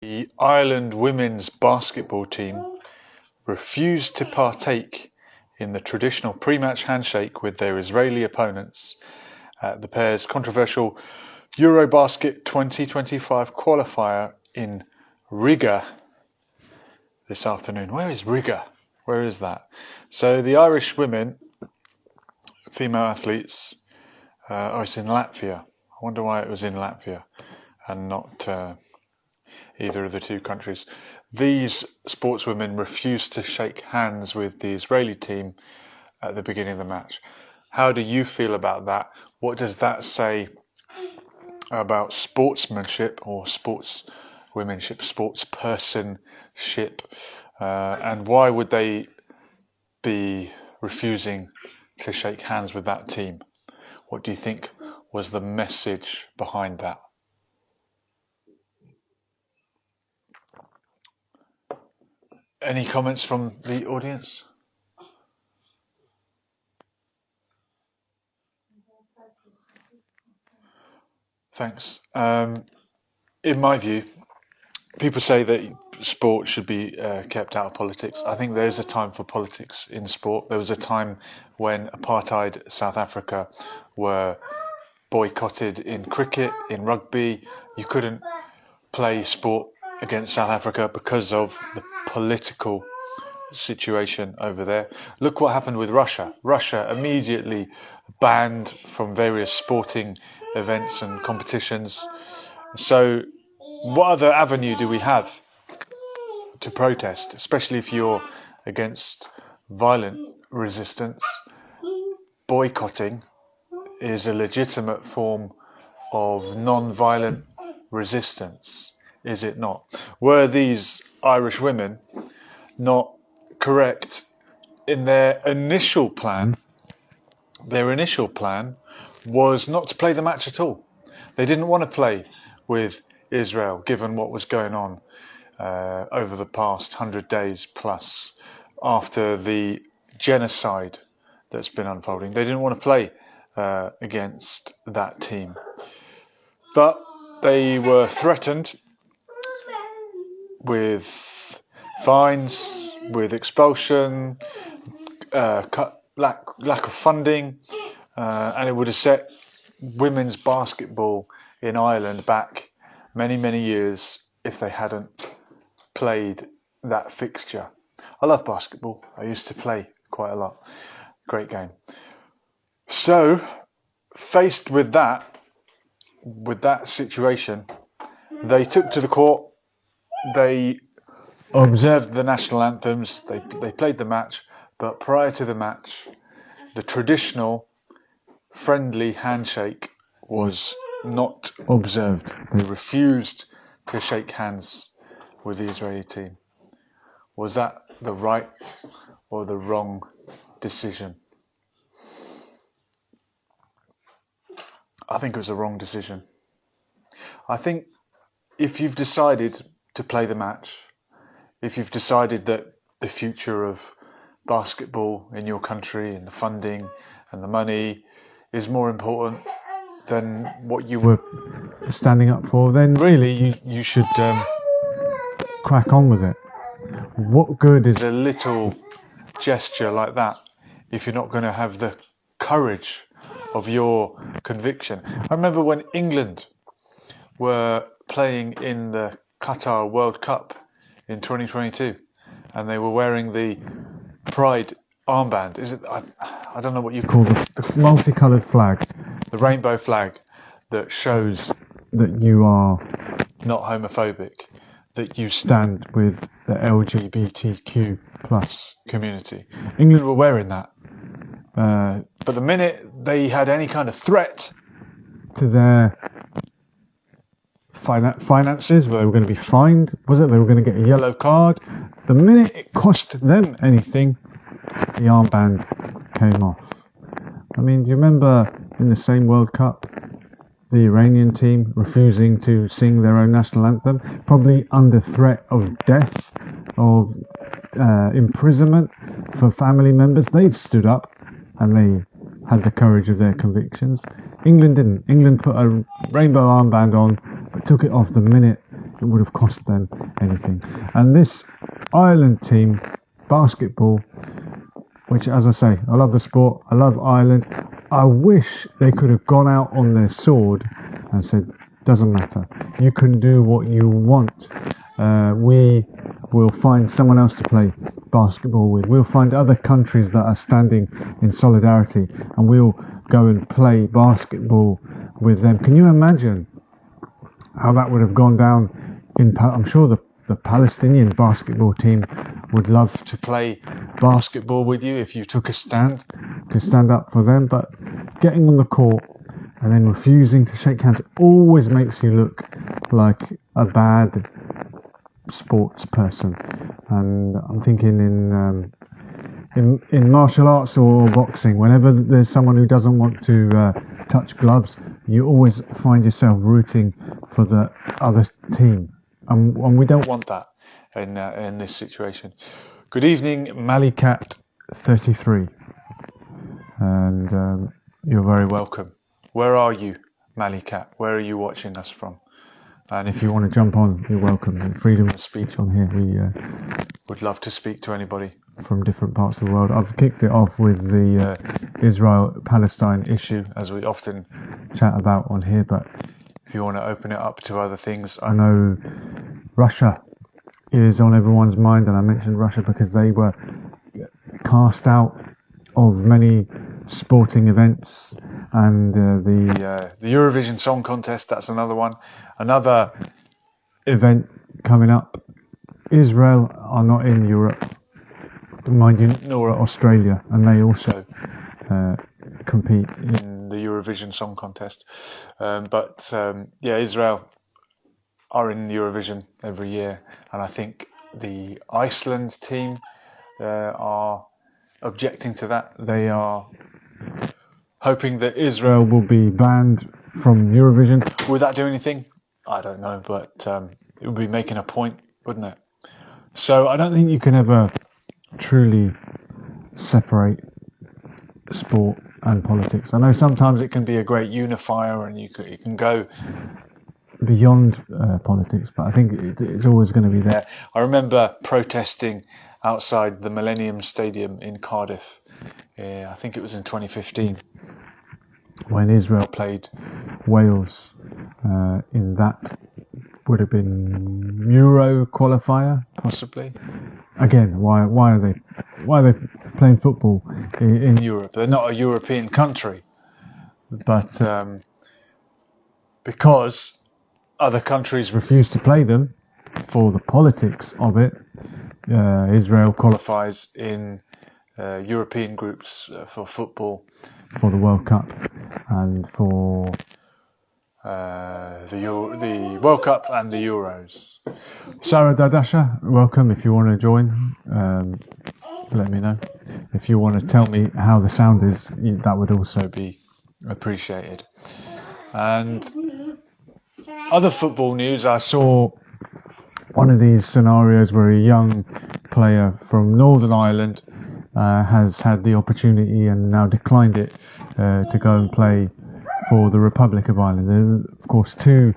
The Ireland women's basketball team refused to partake in the traditional pre-match handshake with their Israeli opponents at the pair's controversial Eurobasket 2025 qualifier in Riga this afternoon. Where is Riga? Where is that? So the Irish women, female athletes, it's in Latvia. I wonder why it was in Latvia and not either of the two countries. These sportswomen refused to shake hands with the Israeli team at the beginning of the match. How do you feel about that? What does that say about sportsmanship or sportswomanship, sportspersonship? And why would they be refusing to shake hands with that team? What do you think was the message behind that? Any comments from the audience? Thanks. In my view, people say that sport should be kept out of politics. I think there is a time for politics in sport. There was a time when apartheid South Africa were boycotted in cricket, in rugby. You couldn't play sport against South Africa because of the political situation over there. Look what happened with Russia. Russia immediately banned from various sporting events and competitions. So what other avenue do we have to protest, especially if you're against violent resistance? Boycotting is a legitimate form of non-violent resistance, is it not? Were these Irish women not correct in their initial plan? Their initial plan was not to play the match at all. They didn't want to play with Israel, given what was going on over the past 100 days plus after the genocide that's been unfolding. They didn't want to play against that team. But they were threatened with fines, with expulsion, lack of funding, and it would have set women's basketball in Ireland back many, many years if they hadn't played that fixture. I love basketball. I used to play quite a lot. Great game. So, faced with that situation, they took to the court. They observed the national anthems. They played the match, but prior to the match, the traditional friendly handshake was not observed. They refused to shake hands with the Israeli team. Was that the right or the wrong decision? I think it was a wrong decision. I think if you've decided to play the match, if you've decided that the future of basketball in your country and the funding and the money is more important than what you were standing up for, then really you should crack on with it. What good is a little gesture like that if you're not going to have the courage of your conviction? I remember when England were playing in the Qatar World Cup in 2022 and they were wearing the Pride armband. Is it? I don't know what you call the multicoloured flag, the rainbow flag that shows that you are not homophobic, that you stand with the LGBTQ plus community. England were wearing that. But the minute they had any kind of threat to their finances, where they were going to be fined, was it? They were going to get a yellow card. The minute it cost them anything, the armband came off. I mean, do you remember in the same World Cup, the Iranian team refusing to sing their own national anthem, probably under threat of death, of imprisonment for family members? They'd stood up and they had the courage of their convictions. England didn't. England put a rainbow armband on, but took it off the minute would have cost them anything. And this Ireland team, basketball, which, as I say, I love the sport, I love Ireland. I wish they could have gone out on their sword and said, doesn't matter, you can do what you want. We will find someone else to play basketball with. We'll find other countries that are standing in solidarity, and we'll go and play basketball with them. Can you imagine how that would have gone down? I'm sure the Palestinian basketball team would love to play basketball with you if you took a stand to stand up for them. But getting on the court and then refusing to shake hands always makes you look like a bad sports person. And I'm thinking in martial arts or boxing, whenever there's someone who doesn't want to touch gloves, you always find yourself rooting for the other team, and we don't want that in this situation. Good evening, Malikat33, and you're very welcome. Where are you, Malikat? Where are you watching us from? And if you want to jump on, you're welcome. Freedom of speech on here. We would love to speak to anybody from different parts of the world. I've kicked it off with the Israel-Palestine issue, as we often chat about on here, but if you want to open it up to other things, I know Russia is on everyone's mind, and I mentioned Russia because they were cast out of many sporting events, and the Eurovision Song Contest, that's another one. Another event coming up. Israel are not in Europe, mind you, nor are Australia, and they also compete in the Eurovision Song Contest. But Israel are in Eurovision every year, and I think the Iceland team are objecting to that. They are hoping that Israel will be banned from Eurovision. Would that do anything? I don't know, but it would be making a point, wouldn't it? So I don't think you can ever truly separate sport and politics. I know sometimes it can be a great unifier, and it can go beyond politics, but I think it's always going to be there. I remember protesting outside the Millennium Stadium in Cardiff. I think it was in 2015 when Israel played Wales in that would have been Euro qualifier, possibly. Again, why are they playing football in Europe? They're not a European country, but because other countries refuse to play them for the politics of it, Israel qualifies in European groups for football, for the World Cup, and for the World Cup and the Euros. Sarah Dadasha, welcome. If you want to join, let me know. If you want to tell me how the sound is, that would also be appreciated. And other football news, I saw one of these scenarios where a young player from Northern Ireland has had the opportunity and now declined it to go and play for the Republic of Ireland. There's, of course, two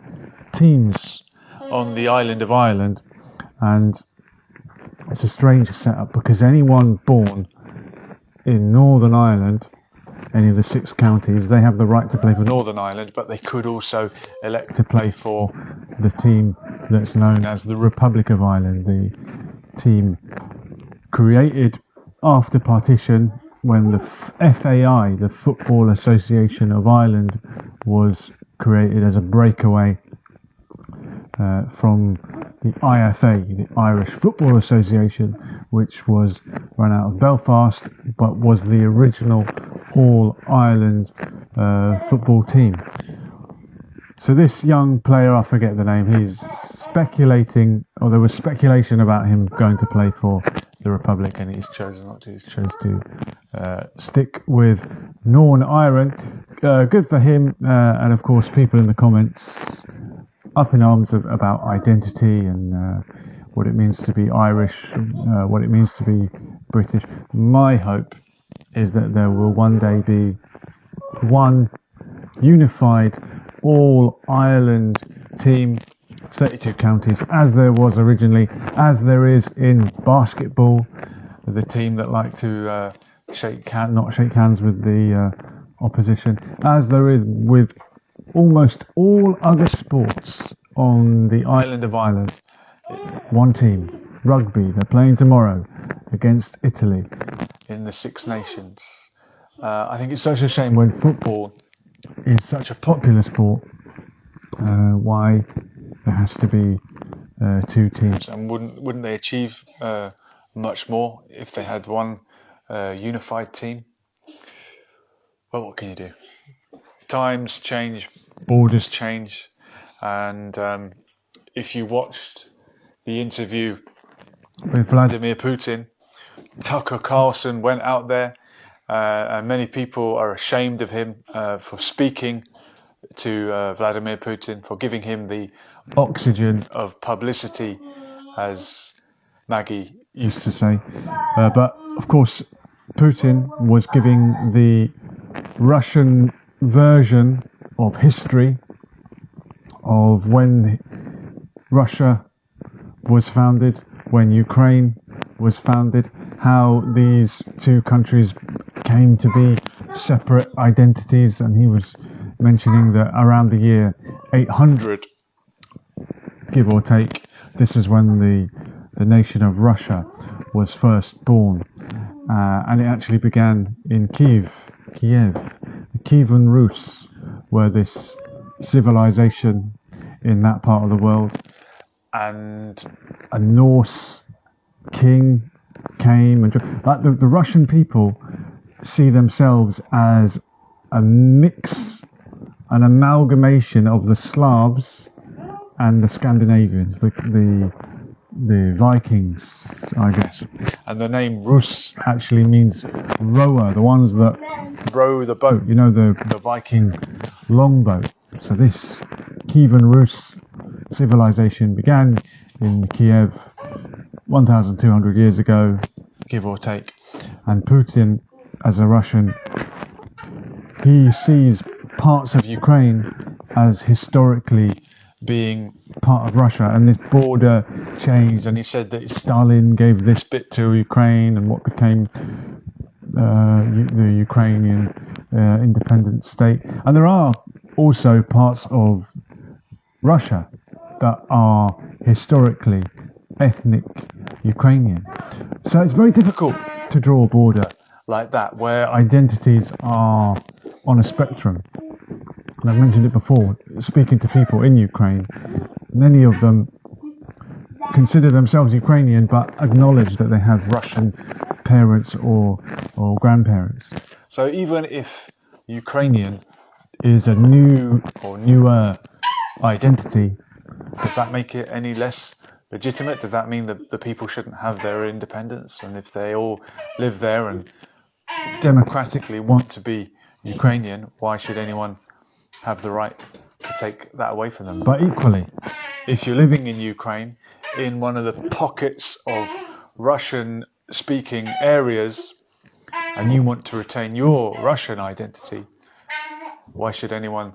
teams on the island of Ireland, and it's a strange setup because anyone born in Northern Ireland, any of the 6 counties, they have the right to play for Northern Ireland, but they could also elect to play for the team that's known as the Republic of Ireland, the team created after partition when the FAI, the Football Association of Ireland, was created as a breakaway from the IFA, the Irish Football Association, which was run out of Belfast, but was the original All-Ireland football team. So this young player, I forget the name, he's speculating, or there was speculation about him going to play for the Republic, and he's chosen not to. He's chose to stick with Northern Ireland. Good for him, and of course people in the comments up in arms about identity and what it means to be Irish, what it means to be British. My hope is that there will one day be one unified all-Ireland team 32 counties, as there was originally, as there is in basketball, the team that like to not shake hands with the opposition, as there is with almost all other sports on the island of Ireland. One team, rugby, they're playing tomorrow against Italy in the Six Nations. I think it's such a shame when football is such a popular sport, why there has to be two teams. And wouldn't they achieve much more if they had one unified team? Well, what can you do? Times change, borders change, and if you watched the interview with Vladimir Putin, Tucker Carlson went out there, and many people are ashamed of him for speaking to Vladimir Putin, for giving him the oxygen of publicity, as Maggie used to say. But of course, Putin was giving the Russian version of history of when Russia was founded, when Ukraine was founded, how these two countries came to be separate identities, and he was mentioning that around the year 800, give or take, this is when the nation of Russia was first born, and it actually began in Kiev. The Kievan Rus were this civilization in that part of the world, and a Norse king came and like the Russian people see themselves as a mix, an amalgamation of the Slavs and the Scandinavians, the Vikings, I guess. And the name Rus actually means rower, the ones that row the boat, you know, the Viking longboat. So this Kievan Rus civilization began in Kiev 1,200 years ago, give or take. And Putin, as a Russian, he sees parts of Ukraine as historically being part of Russia, and this border changed, and he said that Stalin gave this bit to Ukraine and what became the Ukrainian independent state. And there are also parts of Russia that are historically ethnic Ukrainian. So it's very difficult to draw a border like that, where identities are on a spectrum. And I've mentioned it before, speaking to people in Ukraine, many of them consider themselves Ukrainian but acknowledge that they have Russian parents or grandparents. So even if Ukrainian is a new or newer identity, does that make it any less legitimate? Does that mean that the people shouldn't have their independence? And if they all live there and democratically want to be Ukrainian, why should anyone have the right to take that away from them? But equally, if you're living in Ukraine, in one of the pockets of Russian-speaking areas, and you want to retain your Russian identity, why should anyone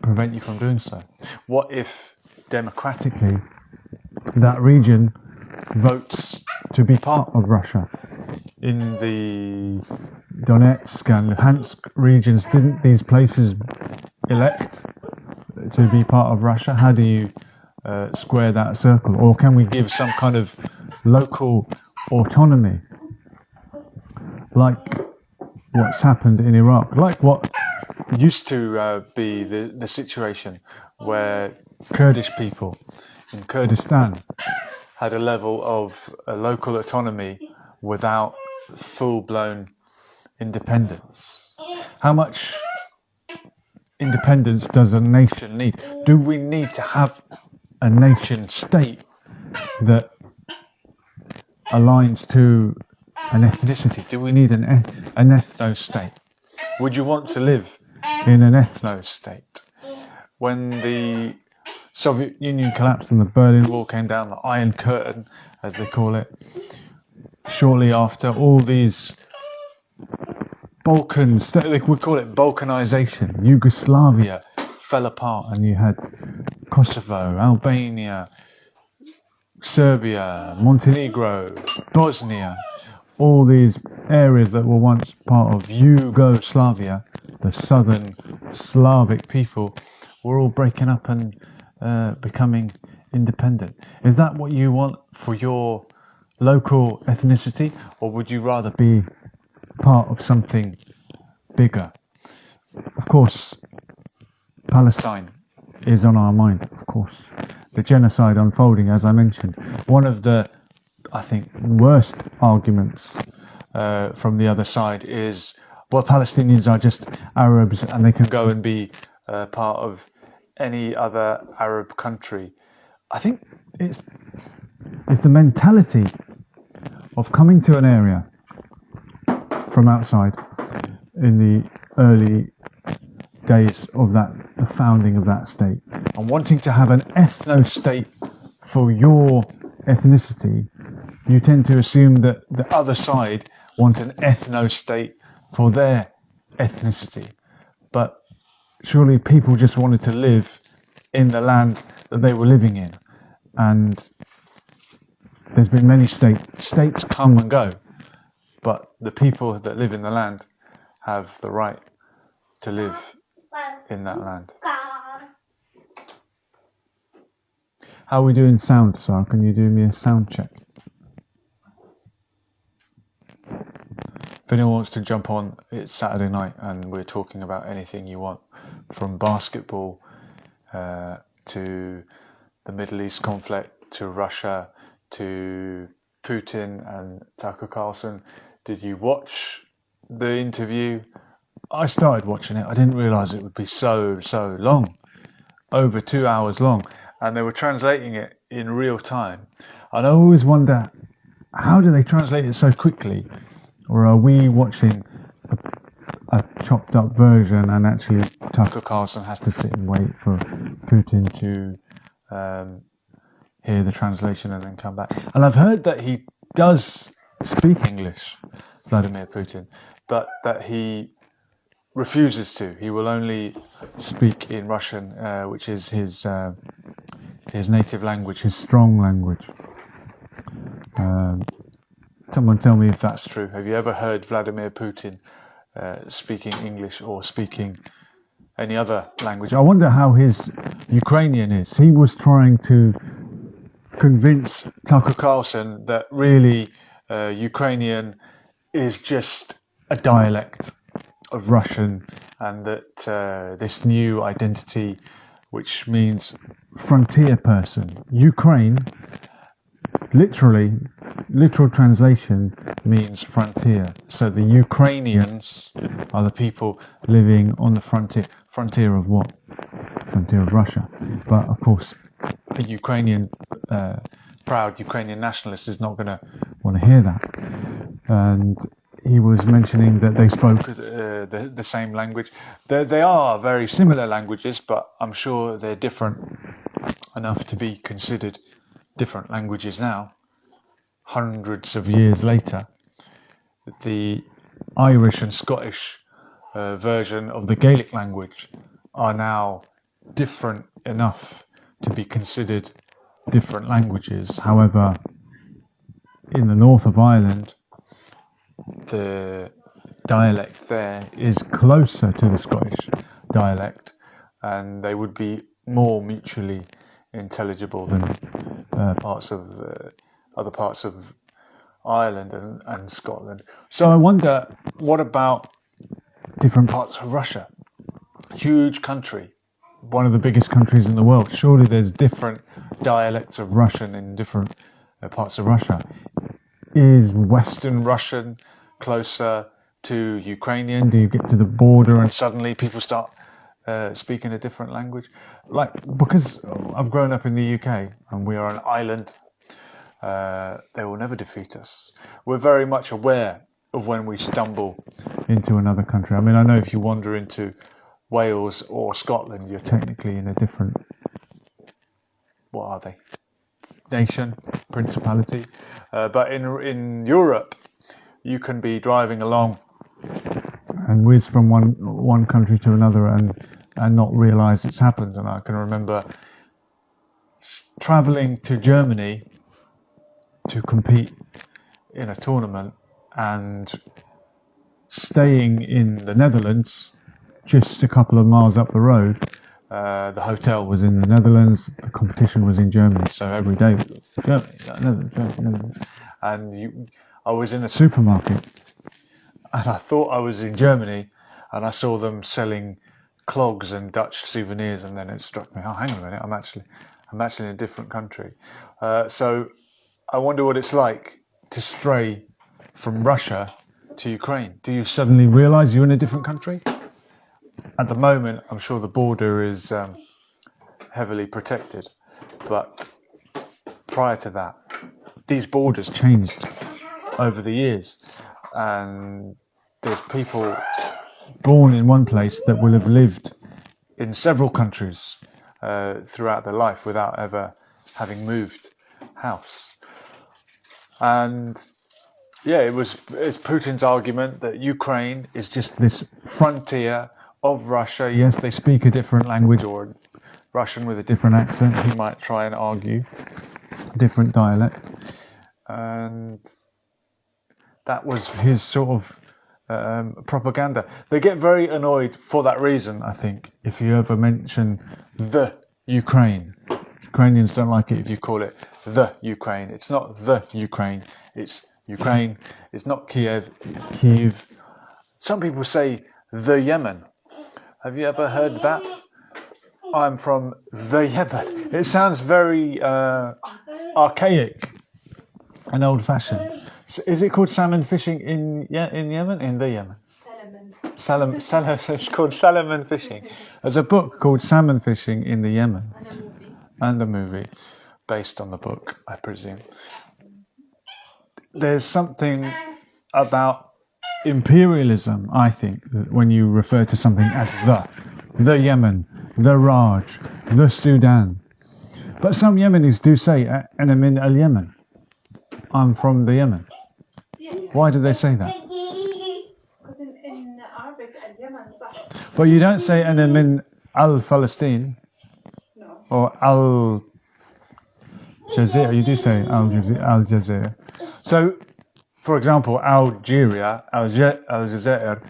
prevent you from doing so? What if democratically that region votes to be part of Russia? In the Donetsk and Luhansk regions, didn't these places elect to be part of Russia? How do you square that circle? Or can we give some kind of local autonomy, like what's happened in Iraq, like what used to be the situation where Kurdish people in Kurdistan had a level of local autonomy without full-blown independence? How much independence does a nation need? Do we need to have a nation state that aligns to an ethnicity? Do we need an ethno state? Would you want to live in an ethno state? When the Soviet Union collapsed and the Berlin Wall came down, the Iron Curtain, as they call it, shortly after, all these Balkans, we call it Balkanization, Yugoslavia fell apart, and you had Kosovo, Albania, Serbia, Montenegro, Bosnia, all these areas that were once part of Yugoslavia, the southern Slavic people, were all breaking up and becoming independent. Is that what you want for your local ethnicity, or would you rather be part of something bigger? Of course, Palestine is on our mind, of course. The genocide unfolding, as I mentioned. One of the, I think, worst arguments from the other side is, well, Palestinians are just Arabs and they can go and be part of any other Arab country. I think it's the mentality of coming to an area from outside in the early days of the founding of that state, and wanting to have an ethno-state for your ethnicity. You tend to assume that the other side want an ethno-state for their ethnicity, but surely people just wanted to live in the land that they were living in. And there's been many states come and go, but the people that live in the land have the right to live in that land. How are we doing sound, Sarah? Can you do me a sound check? If anyone wants to jump on, it's Saturday night and we're talking about anything you want, from basketball to the Middle East conflict, to Russia, to Putin and Tucker Carlson. Did you watch the interview? I started watching it. I didn't realise it would be so long, over 2 hours long, and they were translating it in real time. And I always wonder, how do they translate it so quickly? Or are we watching a chopped up version and actually Tucker Carlson has to sit and wait for Putin to hear the translation and then come back? And I've heard that he does speak English, Vladimir Putin, but that he refuses to. He will only speak in Russian, which is his native language, his strong language. Someone tell me if that's true. Have you ever heard Vladimir Putin speaking English or speaking any other language? I wonder how his Ukrainian is. He was trying to convince Tucker Carlson that really Ukrainian is just a dialect of Russian, and that this new identity, which means frontier person. Ukraine, literal translation means frontier. So the Ukrainians are the people living on the frontier. Frontier of what? Frontier of Russia. But of course, a Ukrainian, proud Ukrainian nationalist is not going to want to hear that. And he was mentioning that they spoke the same language. They are very similar languages, but I'm sure they're different enough to be considered different languages now. Hundreds of years later, the Irish and Scottish version of the Gaelic language are now different enough to be considered different languages. However, in the north of Ireland, the dialect there is closer to the Scottish dialect, and they would be more mutually intelligible than other parts of Ireland and Scotland. So I wonder, what about different parts of Russia? Huge country, one of the biggest countries in the world. Surely there's different dialects of Russian in different parts of Russia. Is Western Russian closer to Ukrainian? Do you get to the border and suddenly people start speaking a different language? Because I've grown up in the UK and we are an island, they will never defeat us. We're very much aware of when we stumble into another country. I mean, I know if you wander into Wales or Scotland, you're technically in a different, what are they? Nation, principality. But in Europe, you can be driving along and whiz from one country to another, and and not realise it's happened. And I can remember travelling to Germany to compete in a tournament and staying in the Netherlands, just a couple of miles up the road. The hotel was in the Netherlands, the competition was in Germany, so every day Germany. And I was in a supermarket and I thought I was in Germany, and I saw them selling clogs and Dutch souvenirs, and then it struck me, oh, hang on a minute, I'm actually in a different country. So I wonder what it's like to stray from Russia to Ukraine. Do you suddenly realise you're in a different country? At the moment, I'm sure the border is heavily protected, but prior to that, these borders changed over the years, and there's people born in one place that will have lived in several countries throughout their life without ever having moved house. And yeah, it's Putin's argument that Ukraine is just this frontier of Russia. Yes, they speak a different language, or Russian with a different accent, he might try and argue, different dialect. And that was his sort of propaganda. They get very annoyed for that reason, I think, if you ever mention the Ukraine. Ukrainians don't like it if you call it the Ukraine. It's not the Ukraine, it's Ukraine. It's not Kiev, it's Kiev. Some people say the Yemen. Have you ever heard that? I'm from the Yemen. It sounds very archaic and old-fashioned. Is it called salmon fishing in Yemen? In the Yemen? Salmon. It's called salmon fishing. There's a book called Salmon Fishing in the Yemen. And a movie based on the book, I presume. There's something about imperialism, I think, that when you refer to something as the Yemen, the Raj, the Sudan. But some Yemenis do say, "Ana min al-Yemen." I'm from the Yemen. Why do they say that? Because in Arabic, al-Yemen. But you don't say "Ana min al-Palestine." No. Or Al-Jazeera. You do say Al-Jazeera. So, for example, Algeria, Al-Jazeera,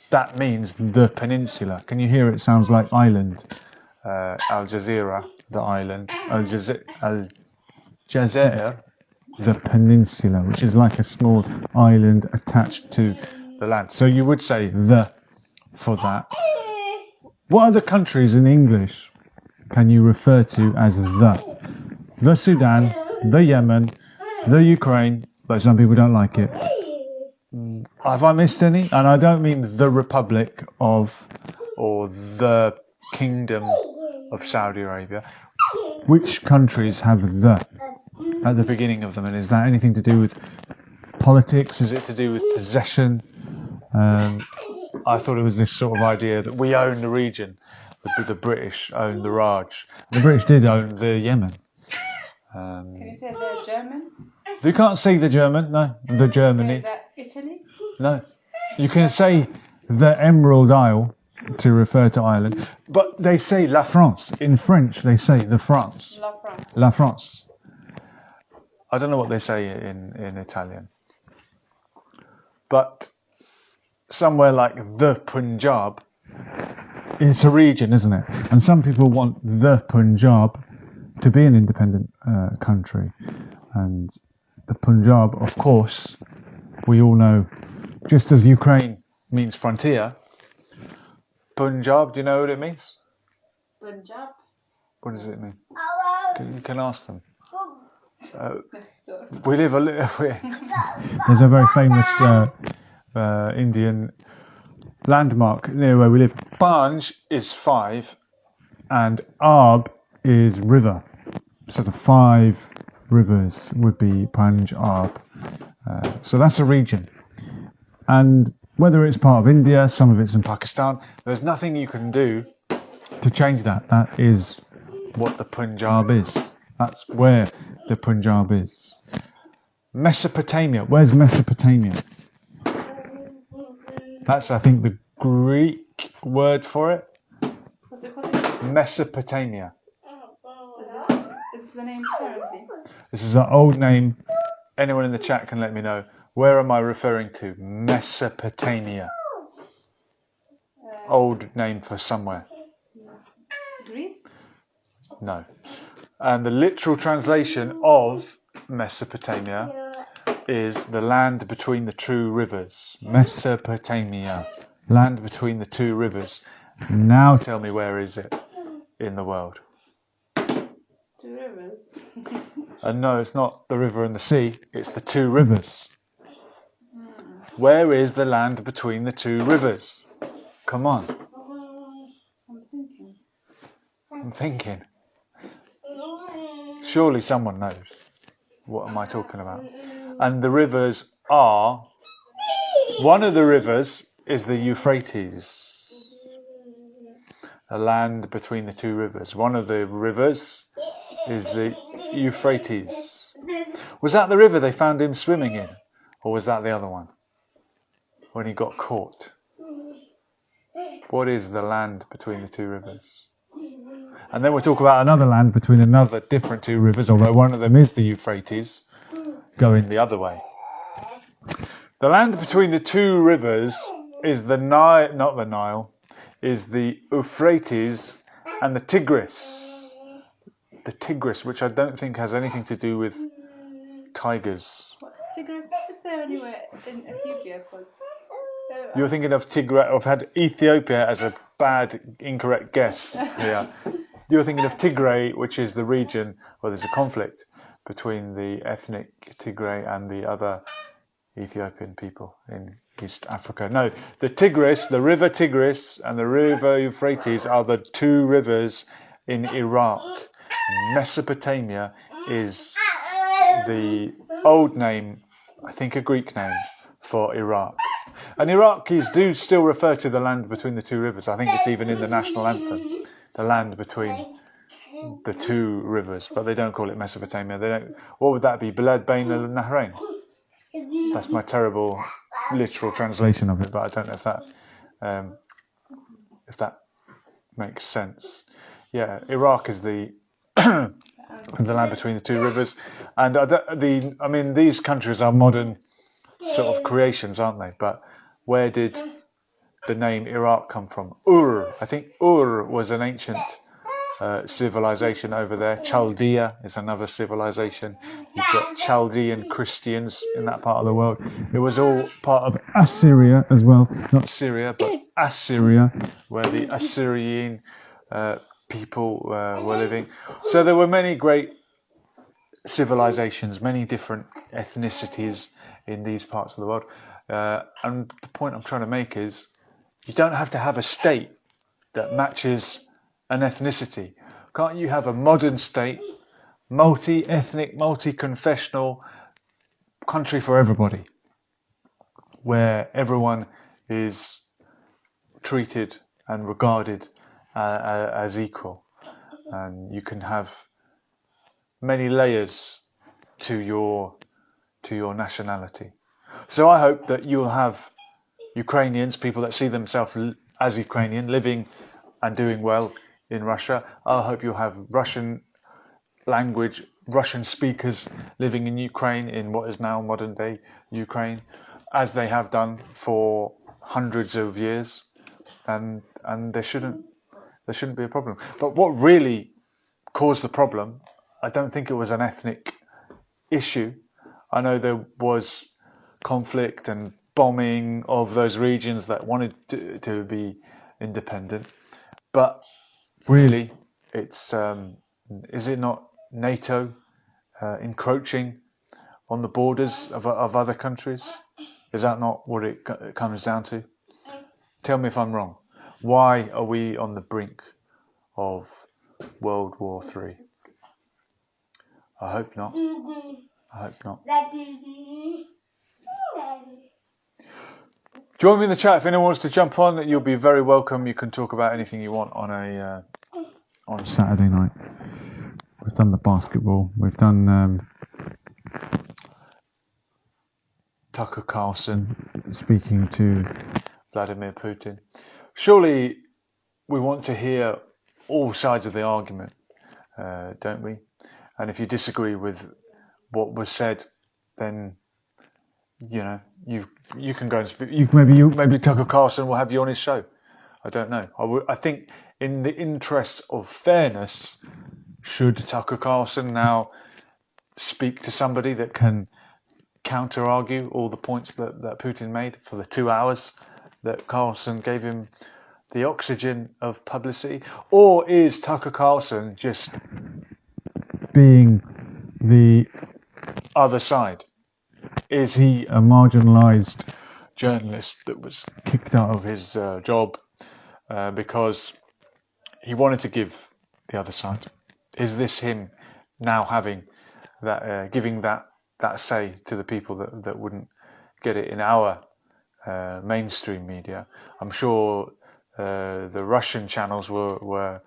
that means the peninsula. Can you hear it? Sounds like island. Al-Jazeera, the island. Al-Jazeera, the peninsula, which is like a small island attached to the land. So you would say the for that. What other countries in English can you refer to as the? The Sudan, the Yemen, the Ukraine, but some people don't like it. Have I missed any? And I don't mean the Republic of, or the Kingdom of Saudi Arabia. Which countries have the at the beginning of them? And is that anything to do with politics? Is it to do with possession? I thought it was this sort of idea that we own the region. The British own the Raj. The British did own the Yemen. Can you say the German? You can't say the German, no. The Germany. Say the Italy? No. You can say the Emerald Isle to refer to Ireland. But they say La France. In French, they say the France. La France. La France. I don't know what they say in Italian. But somewhere like the Punjab, it's a region, isn't it? And some people want the Punjab to be an independent country. And the Punjab, of course, we all know, just as Ukraine means frontier, Punjab, do you know what it means? Punjab. What does it mean? You can ask them. We live a little. There's a very famous Indian landmark near where we live. Panj is 5, and Arb is river. So the 5 rivers would be Panj Arb. So that's a region. And whether it's part of India, some of it's in Pakistan, there's nothing you can do to change that. That is what the Punjab is. That's where the Punjab is. Mesopotamia. Where's Mesopotamia? That's, I think, the Greek word for it. Was it Mesopotamia. Is this the name currently? This is an old name. Anyone in the chat can let me know. Where am I referring to? Mesopotamia. Old name for somewhere. Greece? No. And the literal translation of Mesopotamia is the land between the two rivers. Mesopotamia. Land between the two rivers. Now tell me, where is it in the world? Two rivers. And no, it's not the river and the sea, it's the two rivers. Where is the land between the two rivers? Come on. I'm thinking. Surely someone knows. What am I talking about? And the rivers are... One of the rivers is the Euphrates. The land between the two rivers. One of the rivers is the Euphrates. Was that the river they found him swimming in? Or was that the other one? When he got caught? What is the land between the two rivers? And then we'll talk about another land between another different two rivers, although one of them is the Euphrates, going the other way. The land between the two rivers is the Nile, not the Nile, is the Euphrates and the Tigris. The Tigris, which I don't think has anything to do with tigers. What? Tigris? Is there anywhere in Ethiopia called? You're thinking of Tigray. I've had Ethiopia as a bad, incorrect guess. Yeah. You're thinking of Tigray, which is the region where there's a conflict between the ethnic Tigray and the other Ethiopian people in East Africa. No, the Tigris, the river Tigris and the river Euphrates are the two rivers in Iraq. Mesopotamia is the old name, I think a Greek name, for Iraq. And Iraqis do still refer to the land between the two rivers. I think it's even in the national anthem, the land between the two rivers, but they don't call it Mesopotamia. They don't. What would that be? Bilad Bain al Nahrain. That's my terrible literal translation of it, but I don't know if that makes sense. Yeah, Iraq is the the land between the two rivers, and I mean these countries are modern sort of creations, aren't they? But where did the name Iraq come from? Ur. I think Ur was an ancient civilization over there. Chaldea is another civilization. You've got Chaldean Christians in that part of the world. It was all part of Assyria as well. Not Syria, but Assyria, where the Assyrian people were living. So there were many great civilizations, many different ethnicities in these parts of the world. And the point I'm trying to make is you don't have to have a state that matches an ethnicity. Can't you have a modern state, multi-ethnic, multi-confessional country for everybody, where everyone is treated and regarded as equal, and you can have many layers to your nationality. So I hope that you'll have Ukrainians, people that see themselves as Ukrainian, living and doing well in Russia. I hope you'll have Russian language, Russian speakers living in Ukraine, in what is now modern day Ukraine, as they have done for hundreds of years, and there shouldn't be a problem. But what really caused the problem, I don't think it was an ethnic issue. I know there was conflict and bombing of those regions that wanted to be independent, but really it's is it not NATO encroaching on the borders of other countries? Is that not what it comes down to? Tell me if I'm wrong. Why are we on the brink of World War III? I hope not. I hope not. Join me in the chat if anyone wants to jump on. You'll be very welcome. You can talk about anything you want on on Saturday night. We've done the basketball. We've done Tucker Carlson speaking to Vladimir Putin. Surely we want to hear all sides of the argument, don't we? And if you disagree with what was said, then you can go and speak. Maybe Tucker Carlson will have you on his show. I don't know. I think in the interest of fairness, should Tucker Carlson now speak to somebody that can counter-argue all the points that Putin made for the 2 hours that Carlson gave him the oxygen of publicity? Or is Tucker Carlson just being the other side? Is he a marginalised journalist that was kicked out of his job because he wanted to give the other side? Is this him now having that, giving that say to the people that wouldn't get it in our mainstream media? I'm sure the Russian channels were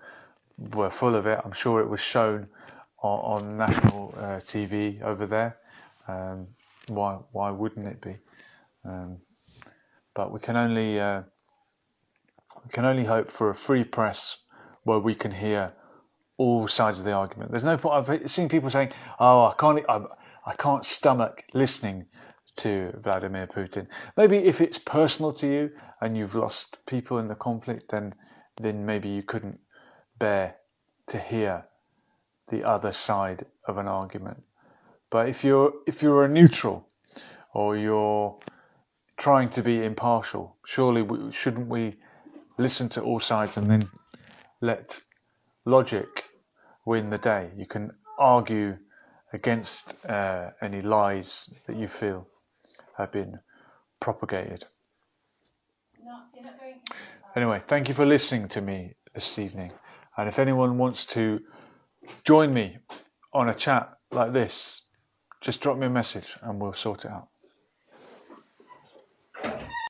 full of it. I'm sure it was shown on national TV over there. Why wouldn't it be? But we can only hope for a free press where we can hear all sides of the argument. There's no point. I've seen people saying, "Oh, I can't stomach listening to Vladimir Putin." Maybe if it's personal to you and you've lost people in the conflict, then maybe you couldn't bear to hear the other side of an argument. But if you're a neutral, or you're trying to be impartial, surely shouldn't we listen to all sides and then let logic win the day? You can argue against any lies that you feel have been propagated. Anyway, thank you for listening to me this evening. And if anyone wants to join me on a chat like this, just drop me a message and we'll sort it out.